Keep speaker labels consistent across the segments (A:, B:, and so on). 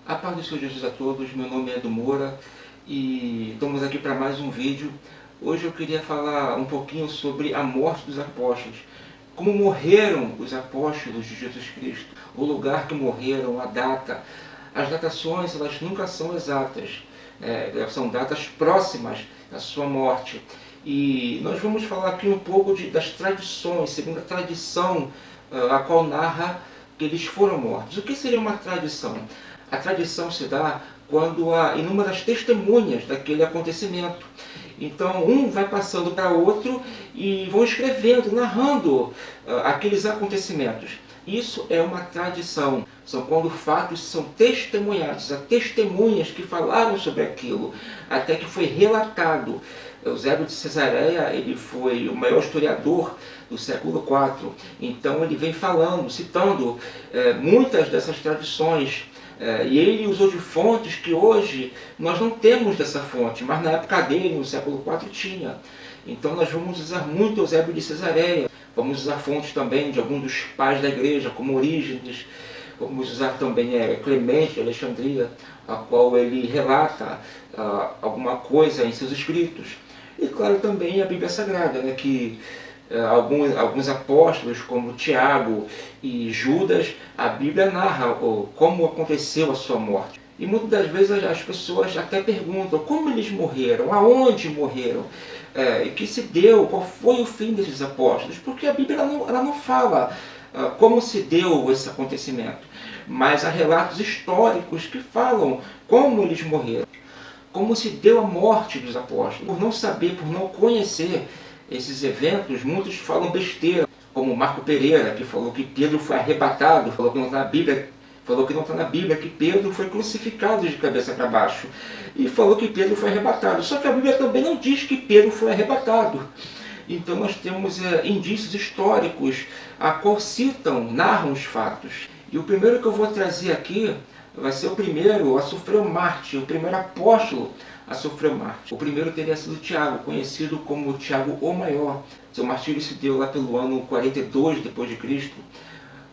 A: A paz do Senhor Jesus a todos, meu nome é Edu Moura e estamos aqui para mais um vídeo. Hoje eu queria falar um pouquinho sobre a morte dos apóstolos, como morreram os apóstolos de Jesus Cristo, o lugar que morreram, a data. As datações elas nunca são exatas, são datas próximas da sua morte. E nós vamos falar aqui um pouco das tradições, segundo a tradição a qual narra que eles foram mortos. O que seria uma tradição? A tradição se dá quando há inúmeras testemunhas daquele acontecimento. Então, um vai passando para outro e vão escrevendo, narrando aqueles acontecimentos. Isso é uma tradição. São quando fatos são testemunhados, há testemunhas que falaram sobre aquilo, até que foi relatado. Eusébio de Cesareia, ele foi o maior historiador do século IV. Então ele vem falando, citando muitas dessas tradições. E ele usou de fontes que hoje nós não temos dessa fonte, mas na época dele, no século IV, tinha. Então nós vamos usar muito Eusébio de Cesareia, vamos usar fontes também de alguns dos pais da igreja, como Orígenes, vamos usar também Clemente de Alexandria, a qual ele relata alguma coisa em seus escritos. E claro também a Bíblia Sagrada, que alguns apóstolos como Tiago e Judas, a Bíblia narra como aconteceu a sua morte. E muitas das vezes as pessoas até perguntam como eles morreram, aonde morreram, e que se deu, qual foi o fim desses apóstolos, porque a Bíblia ela não fala como se deu esse acontecimento, mas há relatos históricos que falam como eles morreram, como se deu a morte dos apóstolos. Por não saber, por não conhecer esses eventos, muitos falam besteira, como Marco Pereira, que falou que Pedro foi arrebatado, falou que não está na Bíblia, que Pedro foi crucificado de cabeça para baixo, e falou que Pedro foi arrebatado. Só que a Bíblia também não diz que Pedro foi arrebatado. Então nós temos indícios históricos a qual citam, narram os fatos. E o primeiro que eu vou trazer aqui vai ser o primeiro a sofrer o mártir, o primeiro apóstolo a sofrer o mártir. O primeiro teria sido Tiago, conhecido como Tiago o Maior. Seu martírio se deu lá pelo ano 42 depois de Cristo,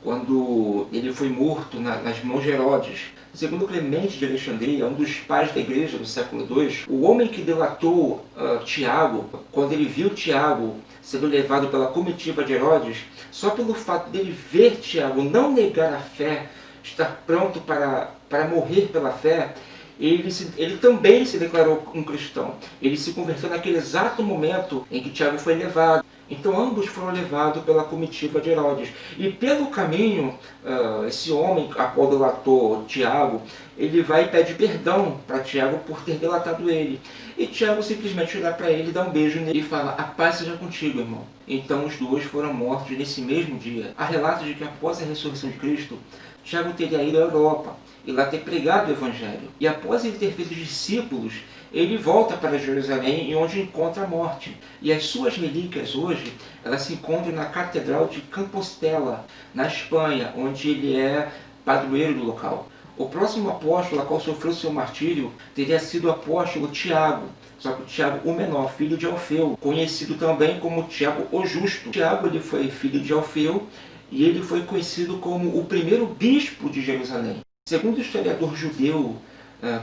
A: quando ele foi morto nas mãos de Herodes. Segundo Clemente de Alexandria, um dos pais da igreja do século II, o homem que delatou Tiago, quando ele viu Tiago sendo levado pela comitiva de Herodes, só pelo fato dele ver Tiago não negar a fé, estar pronto para morrer pela fé, ele também se declarou um cristão. Ele se converteu naquele exato momento em que Tiago foi levado. Então ambos foram levados pela comitiva de Herodes. E pelo caminho, esse homem a qual delatou Tiago, ele vai e pede perdão para Tiago por ter delatado ele. E Tiago simplesmente olha para ele, dá um beijo nele e fala: "A paz seja contigo, irmão." Então os dois foram mortos nesse mesmo dia. Há relatos de que após a ressurreição de Cristo, Tiago teria ido à Europa e lá ter pregado o Evangelho. E após ele ter feito discípulos, ele volta para Jerusalém, onde encontra a morte. E as suas relíquias hoje, elas se encontram na Catedral de Compostela, na Espanha, onde ele é padroeiro do local. O próximo apóstolo a qual sofreu seu martírio teria sido o apóstolo Tiago, só que o Tiago o Menor, filho de Alfeu, conhecido também como Tiago o Justo. Tiago ele foi filho de Alfeu e ele foi conhecido como o primeiro bispo de Jerusalém. Segundo o historiador judeu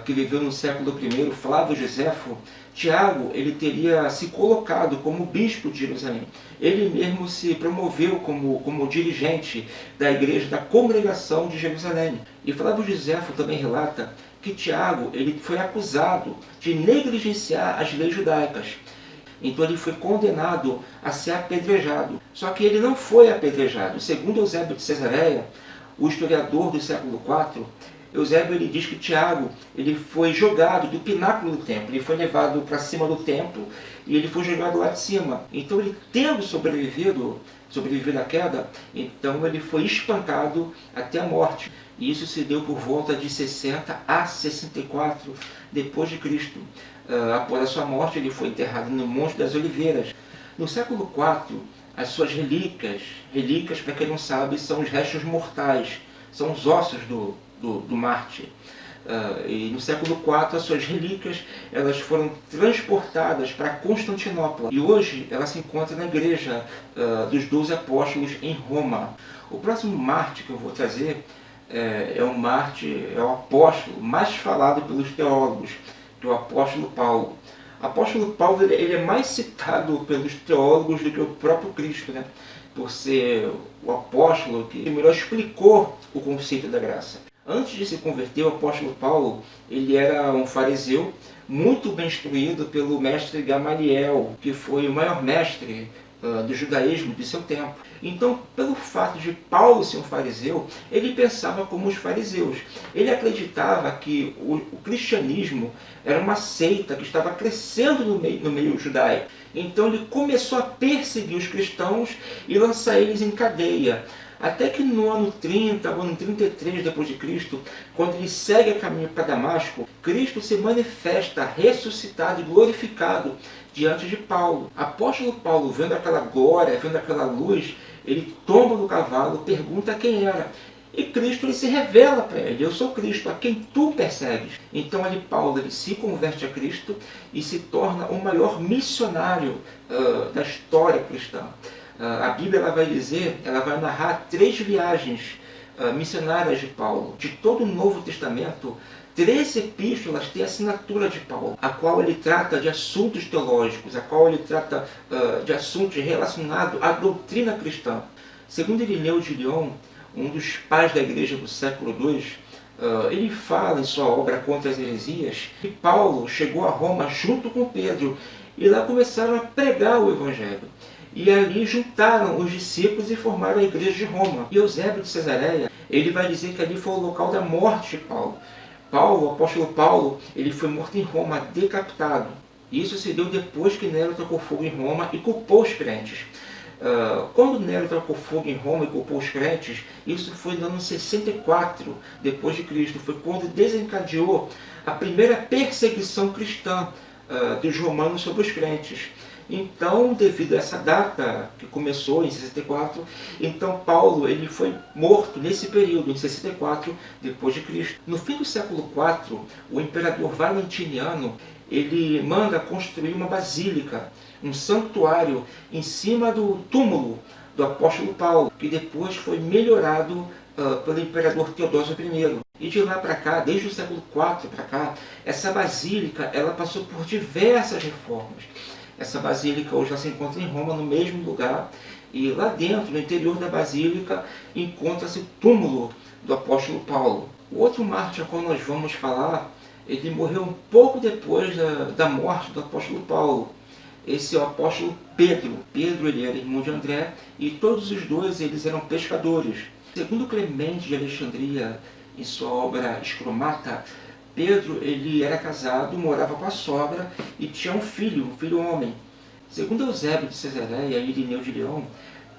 A: que viveu no século I, Flávio Josefo, Tiago ele teria se colocado como bispo de Jerusalém. Ele mesmo se promoveu como dirigente da igreja da congregação de Jerusalém. E Flávio Josefo também relata que Tiago ele foi acusado de negligenciar as leis judaicas. Então ele foi condenado a ser apedrejado. Só que ele não foi apedrejado. Segundo Eusébio de Cesareia, o historiador do século IV, Eusébio ele diz que Tiago ele foi jogado do pináculo do templo. Ele foi levado para cima do templo e ele foi jogado lá de cima. Então ele, tendo sobrevivido à queda, então ele foi espancado até a morte. E isso se deu por volta de 60 a 64 depois de Cristo. Após a sua morte, ele foi enterrado no Monte das Oliveiras. No século IV, as suas relíquias, para quem não sabe, são os restos mortais, são os ossos do mártir. E no século IV, as suas relíquias elas foram transportadas para Constantinopla. E hoje ela se encontra na igreja dos 12 apóstolos em Roma. O próximo mártir que eu vou trazer é o mártir, é o apóstolo mais falado pelos teólogos, que é o apóstolo Paulo. O apóstolo Paulo ele é mais citado pelos teólogos do que o próprio Cristo, né? Por ser o apóstolo que melhor explicou o conceito da graça. Antes de se converter, o apóstolo Paulo ele era um fariseu muito bem instruído pelo mestre Gamaliel, que foi o maior mestre do judaísmo de seu tempo. Então, pelo fato de Paulo ser um fariseu, ele pensava como os fariseus. Ele acreditava que o cristianismo era uma seita que estava crescendo no meio judaico. Então ele começou a perseguir os cristãos e lançar eles em cadeia. Até que no ano 30, ano 33 depois de Cristo, quando ele segue a caminho para Damasco, Cristo se manifesta ressuscitado e glorificado diante de Paulo. Apóstolo Paulo, vendo aquela glória, vendo aquela luz, ele tomba do cavalo, pergunta quem era. E Cristo ele se revela para ele: eu sou Cristo, a quem tu persegues. Então ali Paulo ele se converte a Cristo e se torna o maior missionário da história cristã. A Bíblia ela vai dizer, ela vai narrar 3 viagens missionárias de Paulo. De todo o Novo Testamento, 3 epístolas têm a assinatura de Paulo, a qual ele trata de assuntos teológicos, a qual ele trata de assuntos relacionados à doutrina cristã. Segundo Irineu de Lyon, um dos pais da igreja do século II, ele fala em sua obra Contra as Heresias que Paulo chegou a Roma junto com Pedro e lá começaram a pregar o Evangelho. E ali juntaram os discípulos e formaram a igreja de Roma. E Eusébio de Cesareia, ele vai dizer que ali foi o local da morte de Paulo. O apóstolo Paulo, ele foi morto em Roma, decapitado. Isso se deu depois que Nero tocou fogo em Roma e culpou os crentes. Quando Nero tocou fogo em Roma e culpou os crentes, isso foi no ano 64 depois de Cristo. Foi quando desencadeou a primeira perseguição cristã dos romanos sobre os crentes. Então, devido a essa data, que começou em 64, então Paulo ele foi morto nesse período, em 64 depois de Cristo. No fim do século IV, o imperador Valentiniano ele manda construir uma basílica, um santuário em cima do túmulo do apóstolo Paulo, que depois foi melhorado pelo imperador Teodósio I. E de lá para cá, desde o século IV para cá, essa basílica ela passou por diversas reformas. Essa basílica hoje já se encontra em Roma, no mesmo lugar, e lá dentro, no interior da basílica, encontra-se o túmulo do apóstolo Paulo. O outro mártir a qual nós vamos falar, ele morreu um pouco depois da morte do apóstolo Paulo. Esse é o apóstolo Pedro. Pedro ele era irmão de André, e todos os dois eles eram pescadores. Segundo Clemente de Alexandria, em sua obra Escromata, Pedro ele era casado, morava com a sogra e tinha um filho homem. Segundo Eusébio de Cesareia e Irineu de Lyon,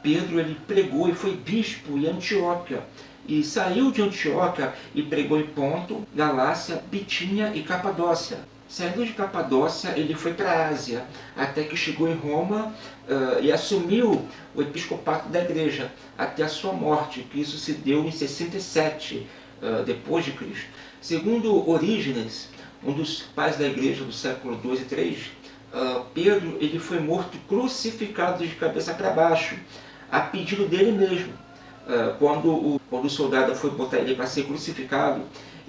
A: Pedro ele pregou e foi bispo em Antioquia. E saiu de Antioquia e pregou em Ponto, Galácia, Bitínia e Capadócia. Saindo de Capadócia, ele foi para a Ásia, até que chegou em Roma e assumiu o episcopato da igreja, até a sua morte, que isso se deu em 67 depois de Cristo. Segundo Orígenes, um dos pais da igreja do século II e III, Pedro ele foi morto crucificado de cabeça para baixo, a pedido dele mesmo. Quando o soldado foi botar ele para ser crucificado,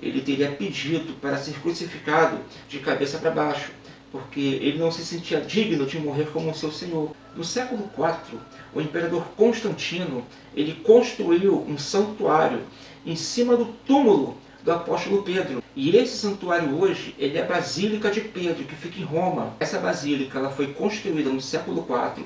A: ele teria pedido para ser crucificado de cabeça para baixo, porque ele não se sentia digno de morrer como seu Senhor. No século IV, o imperador Constantino ele construiu um santuário em cima do túmulo do apóstolo Pedro. E esse santuário hoje ele é a Basílica de Pedro, que fica em Roma. Essa basílica ela foi construída no século IV,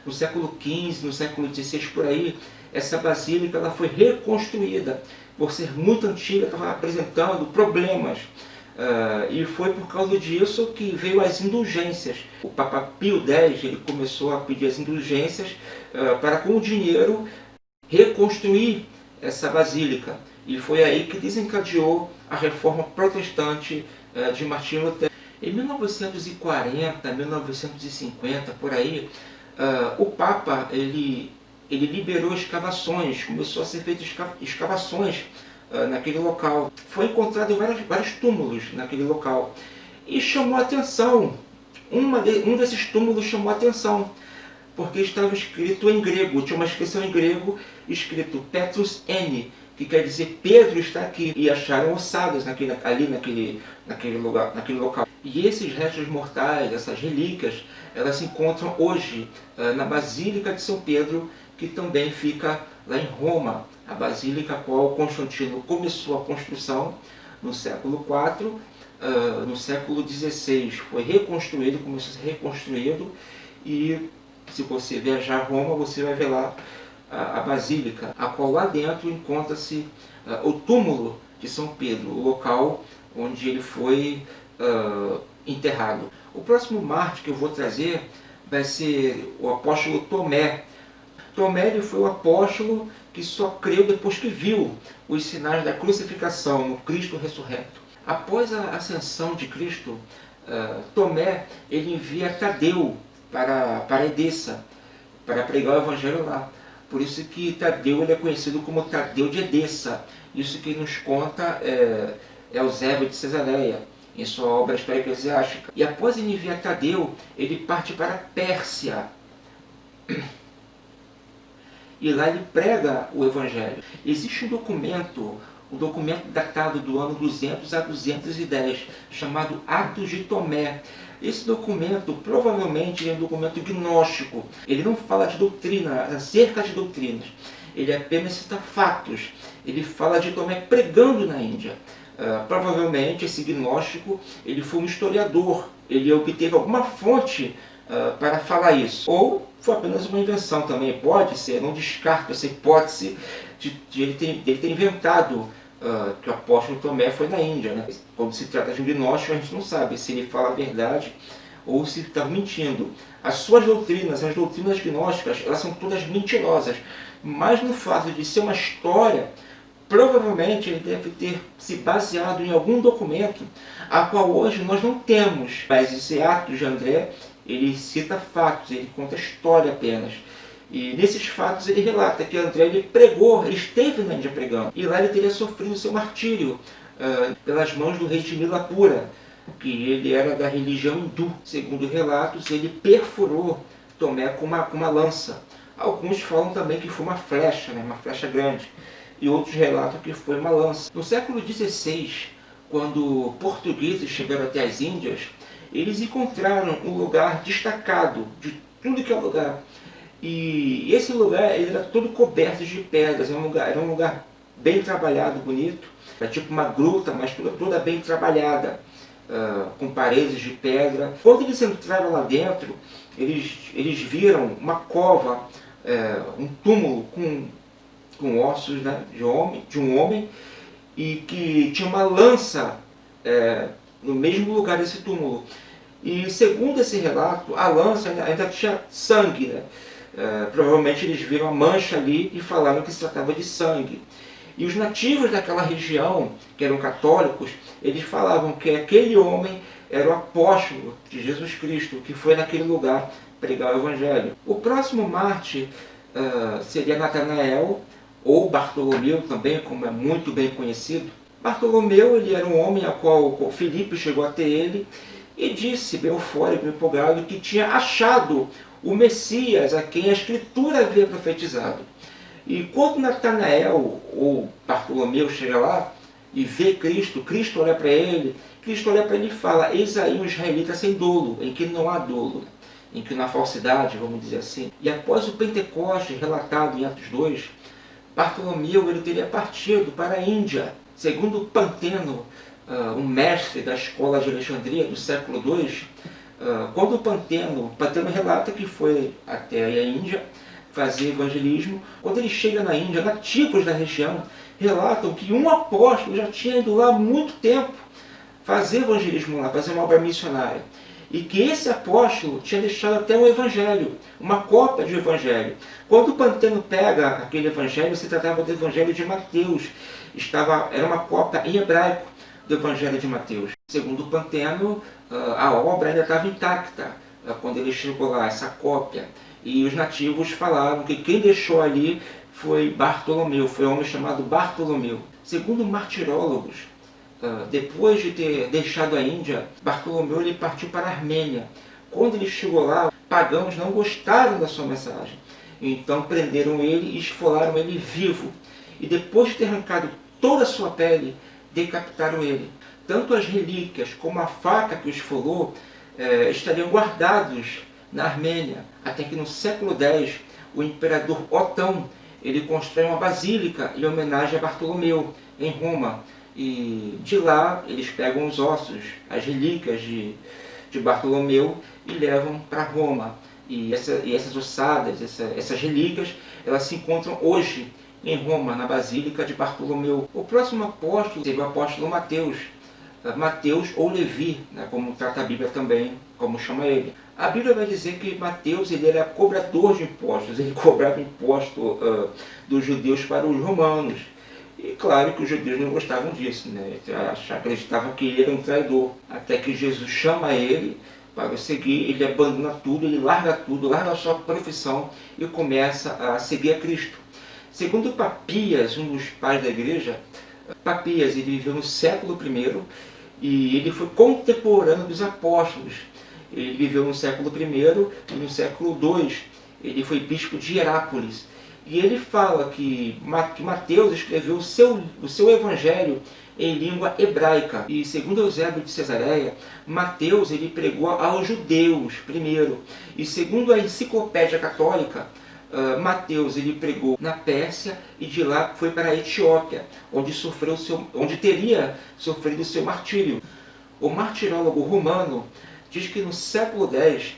A: no século XV, no século XVI, por aí. Essa basílica ela foi reconstruída, por ser muito antiga, estava apresentando problemas. E foi por causa disso que veio as indulgências. O Papa Pio X ele começou a pedir as indulgências para, com o dinheiro, reconstruir essa basílica. E foi aí que desencadeou a reforma protestante de Martinho Lutero. Em 1940, 1950, por aí, o Papa ele liberou escavações, começou a ser feitas escavações naquele local. Foi encontrado vários túmulos naquele local. E chamou a atenção, um desses túmulos chamou a atenção, porque estava escrito em grego, tinha uma inscrição em grego, escrito Petrus N, que quer dizer Pedro está aqui, e acharam ossadas naquele local. E esses restos mortais, essas relíquias, elas se encontram hoje na Basílica de São Pedro, que também fica lá em Roma, a basílica a qual Constantino começou a construção no século IV. No século XVI foi reconstruído, começou a ser reconstruído, e se você viajar a Roma, você vai ver lá a basílica, a qual lá dentro encontra-se o túmulo de São Pedro, o local onde ele foi enterrado. O próximo mártir que eu vou trazer vai ser o apóstolo Tomé. Tomé ele foi o apóstolo que só creu depois que viu os sinais da crucificação no Cristo ressurreto. Após a ascensão de Cristo, Tomé ele envia Tadeu para Edessa, para pregar o evangelho lá. Por isso que Tadeu ele é conhecido como Tadeu de Edessa. Isso que nos conta Eusébio de Cesareia, em sua obra História Eclesiástica. E após ele enviar Tadeu, ele parte para a Pérsia. E lá ele prega o evangelho. Existe um documento datado do ano 200 a 210, chamado Atos de Tomé. Esse documento provavelmente é um documento gnóstico. Ele não fala de doutrina, acerca de doutrinas. Ele apenas cita fatos. Ele fala de Tomé pregando na Índia. Provavelmente esse gnóstico ele foi um historiador. Ele obteve alguma fonte para falar isso. Ou foi apenas uma invenção também. Pode ser, não descarto essa hipótese de ele ter inventado que o apóstolo Tomé foi na Índia. Né? Quando se trata de um gnóstico, a gente não sabe se ele fala a verdade ou se está mentindo. As suas doutrinas, as doutrinas gnósticas, elas são todas mentirosas. Mas no fato de ser uma história, provavelmente ele deve ter se baseado em algum documento, a qual hoje nós não temos. Mas esse Atos de André, ele cita fatos, ele conta história apenas. E nesses fatos ele relata que André ele pregou, ele esteve na Índia pregando. E lá ele teria sofrido seu martírio pelas mãos do rei de Milapura, que ele era da religião hindu. Segundo relatos, ele perfurou Tomé com uma lança. Alguns falam também que foi uma flecha, né, uma flecha grande. E outros relatam que foi uma lança. No século XVI, quando portugueses chegaram até as Índias, eles encontraram um lugar destacado de tudo que é lugar. E esse lugar ele era todo coberto de pedras, era um lugar bem trabalhado, bonito. Era tipo uma gruta, mas toda bem trabalhada, com paredes de pedra. Quando eles entraram lá dentro, eles viram uma cova, um túmulo com ossos, né, de um homem, e que tinha uma lança no mesmo lugar desse túmulo. E segundo esse relato, a lança ainda tinha sangue, né? Provavelmente eles viram a mancha ali e falaram que se tratava de sangue. E os nativos daquela região, que eram católicos, eles falavam que aquele homem era o apóstolo de Jesus Cristo, que foi naquele lugar pregar o evangelho. O próximo mártir seria Natanael, ou Bartolomeu também, como é muito bem conhecido. Bartolomeu ele era um homem a qual Filipe chegou até ele e disse, bem eufórico, bem empolgado, que tinha achado o Messias a quem a Escritura havia profetizado. E quando Natanael ou Bartolomeu chega lá e vê Cristo, Cristo olha para ele e fala, eis aí um israelita sem dolo, em que não há dolo, em que não há falsidade, vamos dizer assim. E após o Pentecostes, relatado em Atos 2, Bartolomeu ele teria partido para a Índia. Segundo Panteno, um mestre da escola de Alexandria do século II, quando o Panteno relata que foi até a Índia fazer evangelismo, quando ele chega na Índia, nativos da região relatam que um apóstolo já tinha ido lá há muito tempo fazer evangelismo lá, fazer uma obra missionária. E que esse apóstolo tinha deixado até um evangelho, uma cópia de um evangelho. Quando o Panteno pega aquele evangelho, se tratava do evangelho de Mateus. Era uma cópia em hebraico do evangelho de Mateus. Segundo o Panteno, a obra ainda estava intacta quando ele chegou lá, essa cópia. E os nativos falaram que quem deixou ali foi Bartolomeu, foi um homem chamado Bartolomeu. Segundo martirólogos, depois de ter deixado a Índia, Bartolomeu ele partiu para a Armênia. Quando ele chegou lá, pagãos não gostaram da sua mensagem. Então prenderam ele e esfolaram ele vivo. e depois de ter arrancado toda a sua pele, decapitaram ele. Tanto as relíquias como a faca que o esfolou estariam guardados na Armênia, até que no século X o imperador Otão ele constrói uma basílica em homenagem a Bartolomeu, em Roma. E de lá eles pegam os ossos, as relíquias de Bartolomeu e levam para Roma. E essas ossadas, essas relíquias, elas se encontram hoje em Roma, na Basílica de Bartolomeu. O próximo apóstolo seria o apóstolo Mateus. Mateus ou Levi, né, como trata a Bíblia também, como chama ele. A Bíblia vai dizer que Mateus ele era cobrador de impostos, ele cobrava imposto dos judeus para os romanos. E claro que os judeus não gostavam disso, né? Acreditavam que ele era um traidor. Até que Jesus chama ele para o seguir, ele abandona tudo, ele larga tudo, larga a sua profissão e começa a seguir a Cristo. Segundo Papias, um dos pais da igreja, Papias ele viveu no século I e ele foi contemporâneo dos apóstolos. Ele viveu no século I e no século II ele foi bispo de Herápolis. E ele fala que Mateus escreveu o seu evangelho em língua hebraica. E segundo Eusébio de Cesareia, Mateus ele pregou aos judeus primeiro. E segundo a Enciclopédia Católica, Mateus ele pregou na Pérsia e de lá foi para a Etiópia, onde teria sofrido o seu martírio. O martirólogo romano diz que no século X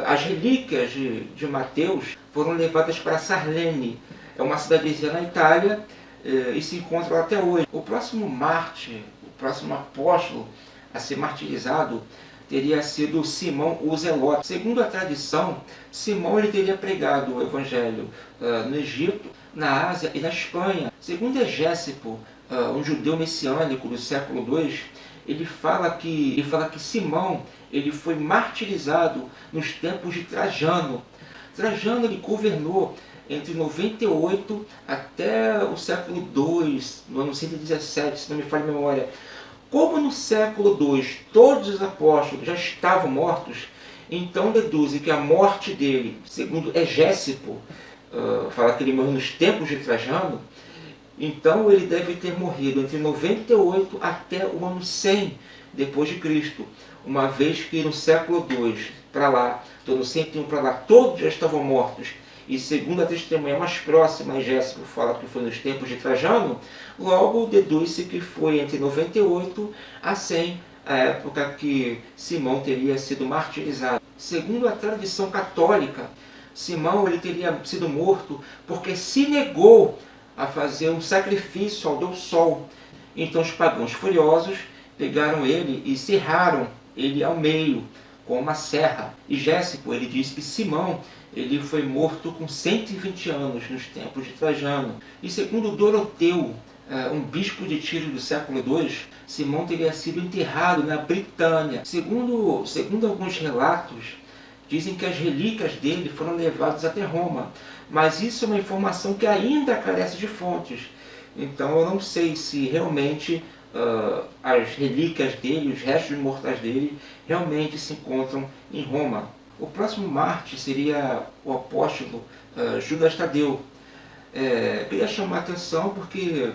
A: as relíquias de Mateus foram levadas para Sarlene, é uma cidadezinha na Itália, e se encontra lá até hoje. O próximo mártir, o próximo apóstolo a ser martirizado teria sido Simão o Zelote. Segundo a tradição, Simão ele teria pregado o evangelho no Egito, na Ásia e na Espanha. Segundo Egésipo, um judeu messiânico do século II, ele fala que Simão ele foi martirizado nos tempos de Trajano. Trajano ele governou entre 98 até o século II, no ano 117, se não me falha a memória. Como no século II todos os apóstolos já estavam mortos, então deduzem que a morte dele, segundo Egésipo, fala que ele morreu nos tempos de Trajano, então ele deve ter morrido entre 98 até o ano 100 depois de Cristo, uma vez que no século II para lá, no 101 para lá, todos já estavam mortos. E segundo a testemunha mais próxima, Egésipo fala que foi nos tempos de Trajano, logo deduz-se que foi entre 98 a 100, a época que Simão teria sido martirizado. Segundo a tradição católica, Simão ele teria sido morto porque se negou a fazer um sacrifício ao deus Sol. Então os pagãos furiosos pegaram ele e serraram ele ao meio com uma serra. E Gésipo ele diz que Simão ele foi morto com 120 anos nos tempos de Trajano. E segundo Doroteu, um bispo de Tiro do século II, Simão teria sido enterrado na Britânia. Segundo alguns relatos, dizem que as relíquias dele foram levadas até Roma. Mas isso é uma informação que ainda carece de fontes. Então eu não sei se realmente as relíquias dele, os restos mortais dele, realmente se encontram em Roma. O próximo mártir seria o apóstolo Judas Tadeu. Queria chamar a atenção porque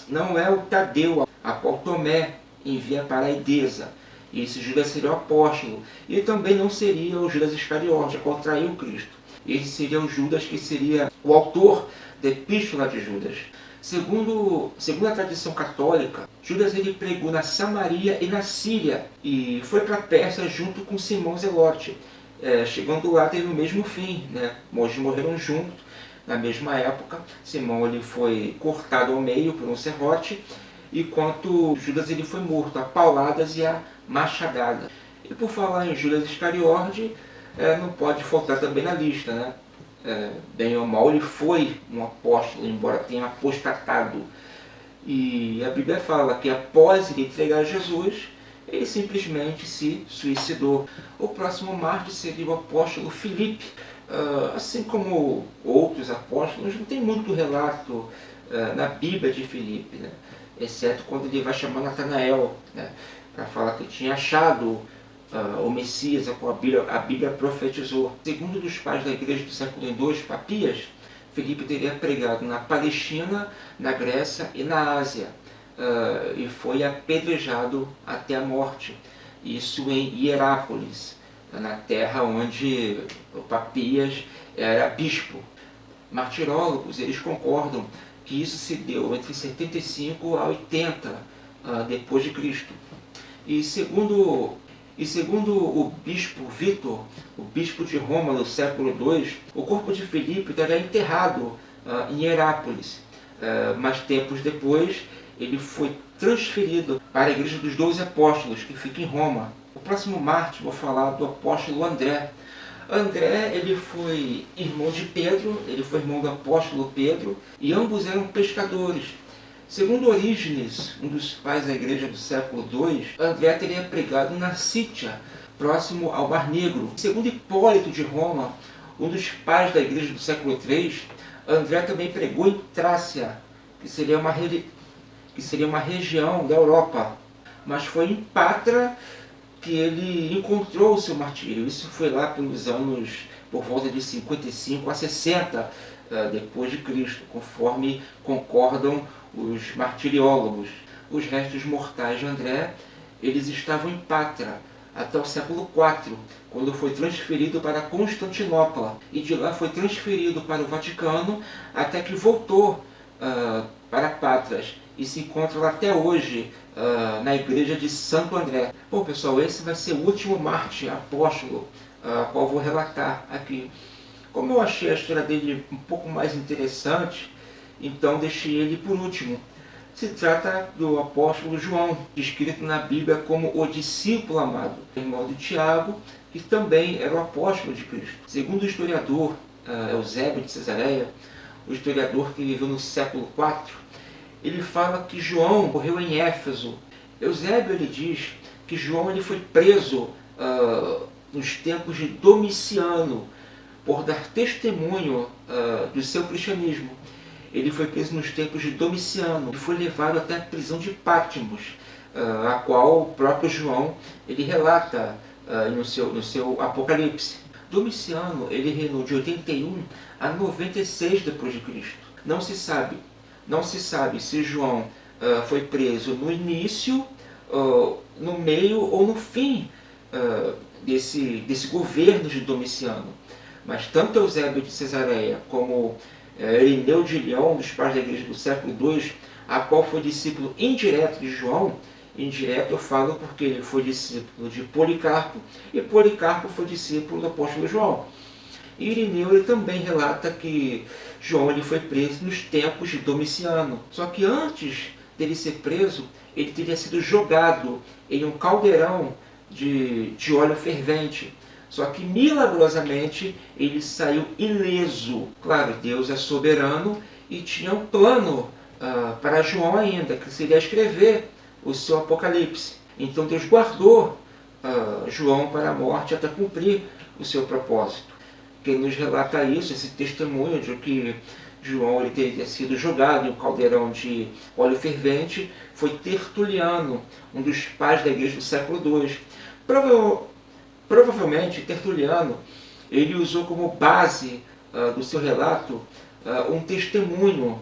A: não é o Tadeu, a qual Tomé envia para a Edesa. E esse Judas seria o apóstolo. E também não seria o Judas Iscariote, a qual traiu Cristo. Esse seria o Judas que seria o autor da Epístola de Judas. Segundo a tradição católica, Judas ele pregou na Samaria e na Síria e foi para a Pérsia junto com Simão Zelote. Chegando lá teve o mesmo fim, né? Eles morreram juntos na mesma época. Simão ele foi cortado ao meio por um serrote, enquanto Judas ele foi morto a pauladas e a machadada. E por falar em Judas Iscariote, não pode faltar também na lista, né? Bem ou mal, ele foi um apóstolo, embora tenha apostatado. E a Bíblia fala que após ele entregar Jesus, ele simplesmente se suicidou. O próximo mártir seria o apóstolo Filipe. Assim como outros apóstolos, não tem muito relato na Bíblia de Filipe, né? Exceto quando ele vai chamar Natanael, né? Para falar que tinha achado o Messias, a qual a Bíblia profetizou. Segundo dos pais da igreja do século II, Papias, Filipe teria pregado na Palestina, na Grécia e na Ásia, e foi apedrejado até a morte, isso em Hierápolis, na terra onde o Papias era bispo. Martirólogos, eles concordam que isso se deu entre 75 a 80 depois de Cristo. E segundo o bispo Vítor, o bispo de Roma no século II, o corpo de Filipe estaria enterrado em Hierápolis. Mas tempos depois, ele foi transferido para a Igreja dos 12 Apóstolos, que fica em Roma. O próximo mártir, vou falar do apóstolo André. André, ele foi irmão de Pedro, ele foi irmão do apóstolo Pedro, e ambos eram pescadores. Segundo Orígenes, um dos pais da igreja do século II, André teria pregado na Sítia, próximo ao Mar Negro. Segundo Hipólito de Roma, um dos pais da igreja do século III, André também pregou em Trácia, que seria uma região da Europa. Mas foi em Patra que ele encontrou o seu martírio. Isso foi lá pelos anos, por volta de 55 a 60 depois de Cristo, conforme concordam os martiriólogos. Os restos mortais de André, eles estavam em Patra até o século IV, quando foi transferido para Constantinopla, e de lá foi transferido para o Vaticano, até que voltou para Patras, e se encontra lá até hoje, na igreja de Santo André. Bom pessoal, esse vai ser o último mártir apóstolo, a qual vou relatar aqui. Como eu achei a história dele um pouco mais interessante, então deixei ele por último. Se trata do apóstolo João, descrito na Bíblia como o discípulo amado, irmão de Tiago, que também era o apóstolo de Cristo. Segundo o historiador Eusébio de Cesareia, o historiador que viveu no século IV, ele fala que João morreu em Éfeso. Eusébio ele diz que João ele foi preso nos tempos de Domiciano, por dar testemunho do seu cristianismo. Ele foi preso nos tempos de Domiciano e foi levado até a prisão de Patmos, a qual o próprio João ele relata no seu Apocalipse. Domiciano ele reinou de 81 a 96 depois de Cristo. Não se sabe se João foi preso no início, no meio ou no fim desse governo de Domiciano. Mas tanto Eusébio de Cesareia como Irineu de Leão, dos pais da igreja do século II, a qual foi discípulo indireto de João, indireto eu falo porque ele foi discípulo de Policarpo, e Policarpo foi discípulo do apóstolo João. E Irineu ele também relata que João ele foi preso nos tempos de Domiciano. Só que antes dele ser preso, ele teria sido jogado em um caldeirão de óleo fervente. Só que milagrosamente ele saiu ileso. Claro, Deus é soberano e tinha um plano para João ainda, que seria escrever o seu Apocalipse. Então Deus guardou João para a morte até cumprir o seu propósito. Quem nos relata isso, esse testemunho de que João ele teria sido jogado em um caldeirão de óleo fervente, foi Tertuliano, um dos pais da igreja do século II. Provavelmente Tertuliano ele usou como base do seu relato um testemunho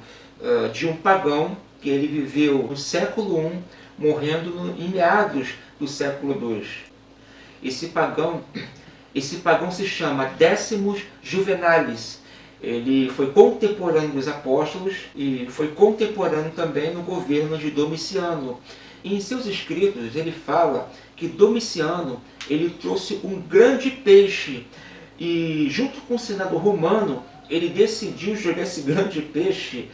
A: de um pagão que ele viveu no século I, morrendo em meados do século II. Esse pagão se chama Décimos Juvenalis. Ele foi contemporâneo dos apóstolos e foi contemporâneo também no governo de Domiciano. E em seus escritos ele fala que Domiciano ele trouxe um grande peixe e junto com o senador romano ele decidiu jogar esse grande peixe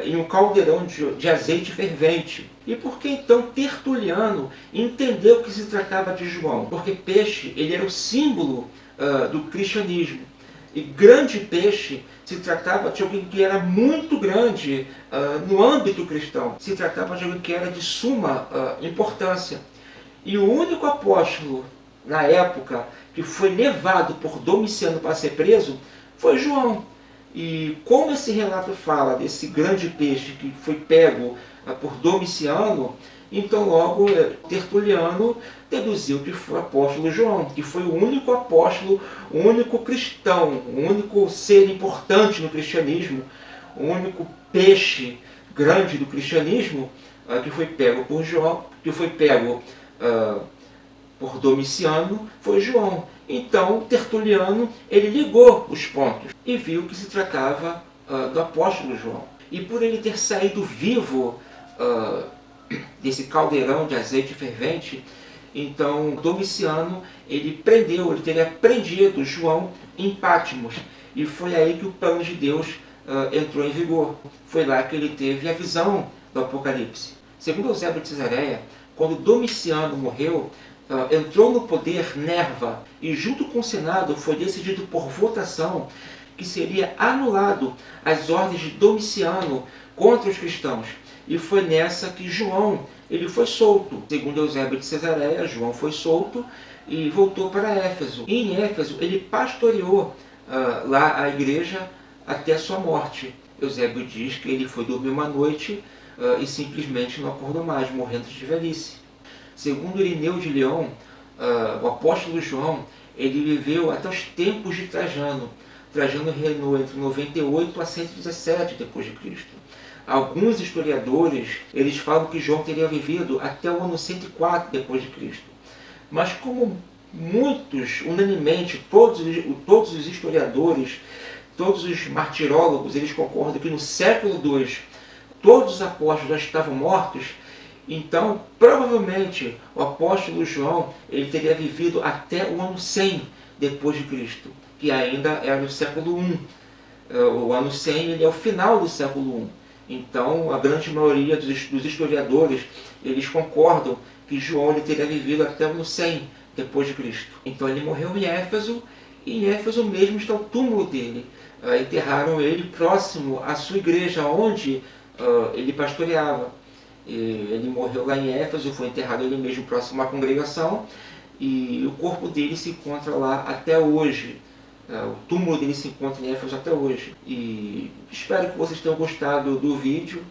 A: em um caldeirão de azeite fervente. E por que então Tertuliano entendeu que se tratava de João? Porque peixe ele era o símbolo do cristianismo. E grande peixe se tratava de alguém que era muito grande no âmbito cristão. Se tratava de alguém que era de suma importância. E o único apóstolo na época que foi levado por Domiciano para ser preso foi João. E como esse relato fala desse grande peixe que foi pego por Domiciano, Então logo Tertuliano deduziu que foi o apóstolo João, que foi o único apóstolo, o único cristão, o único ser importante no cristianismo, o único peixe grande do cristianismo que foi pego por João, que foi pego por Domiciano, foi João. Então Tertuliano ele ligou os pontos e viu que se tratava do apóstolo João. E por ele ter saído vivo desse caldeirão de azeite fervente, então Domiciano ele teria prendido João em Patmos, e foi aí que o plano de Deus entrou em vigor. Foi lá que ele teve a visão do Apocalipse. Segundo Eusébio de Cesareia, quando Domiciano morreu, entrou no poder Nerva, e junto com o Senado foi decidido por votação que seria anulado as ordens de Domiciano contra os cristãos. E foi nessa que João ele foi solto. Segundo Eusébio de Cesareia, João foi solto e voltou para Éfeso. E em Éfeso ele pastoreou lá a igreja até a sua morte. Eusébio diz que ele foi dormir uma noite e simplesmente não acordou mais, morrendo de velhice. Segundo Irineu de Leão, o apóstolo João ele viveu até os tempos de Trajano. Trajano reinou entre 98 a 117 depois de Cristo. Alguns historiadores eles falam que João teria vivido até o ano 104 depois de Cristo. Mas como muitos, unanimemente, todos os historiadores, todos os martirólogos, eles concordam que no século II todos os apóstolos já estavam mortos, então provavelmente o apóstolo João ele teria vivido até o ano 100 depois de Cristo, que ainda era o século I. O ano 100 ele é o final do século I. Então a grande maioria dos historiadores eles concordam que João ele teria vivido até o ano 100 depois de Cristo. Então ele morreu em Éfeso, e em Éfeso mesmo está o túmulo dele. Enterraram ele próximo à sua igreja, onde ele pastoreava. Ele morreu lá em Éfeso, foi enterrado ali mesmo próximo à congregação, e o corpo dele se encontra lá até hoje. O túmulo dele se encontra em Éfeso até hoje. E espero que vocês tenham gostado do vídeo.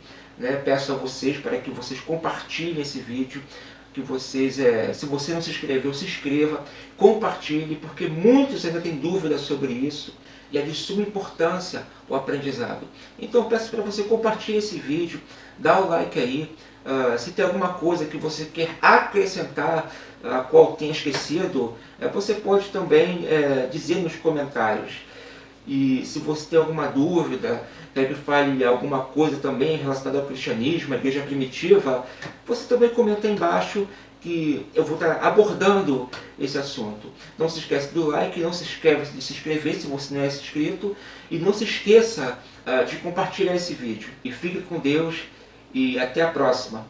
A: Peço a vocês para que vocês compartilhem esse vídeo, que vocês, se você não se inscreveu, se inscreva, compartilhe, porque muitos ainda têm dúvidas sobre isso, e é de suma importância o aprendizado. Então peço para você compartilhar esse vídeo, dá o like aí, se tem alguma coisa que você quer acrescentar, a qual tenha esquecido, você pode também dizer nos comentários. E se você tem alguma dúvida, quer que fale alguma coisa também relacionada ao cristianismo, à igreja primitiva, você também comenta aí embaixo, que eu vou estar abordando esse assunto. Não se esqueça do like, não se esqueça de se inscrever se você não é inscrito, e não se esqueça de compartilhar esse vídeo. E fique com Deus, e até a próxima.